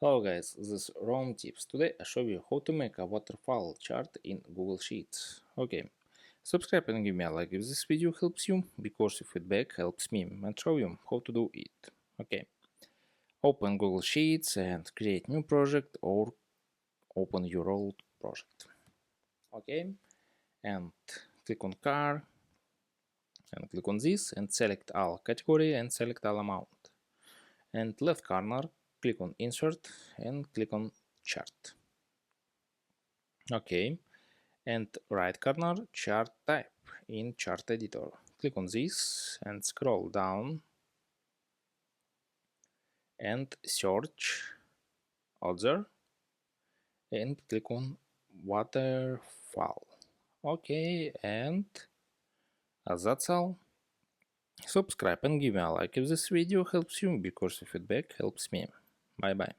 Hello guys, this is Rom Tips. Today I show you how to make a waterfall chart in Google Sheets. Okay, subscribe and give me a like if this video helps you, because your feedback helps me and show you how to do it. Okay, open Google Sheets and create new project or open your old project. Okay, and click on car and click on this and select all category and select all amount. And left corner, click on insert and click on chart. Okay, and right corner, chart type in chart editor. Click on this and scroll down and search other and click on waterfall. Okay, and as that's all. Subscribe and give me a like if this video helps you, because your feedback helps me. Bye bye.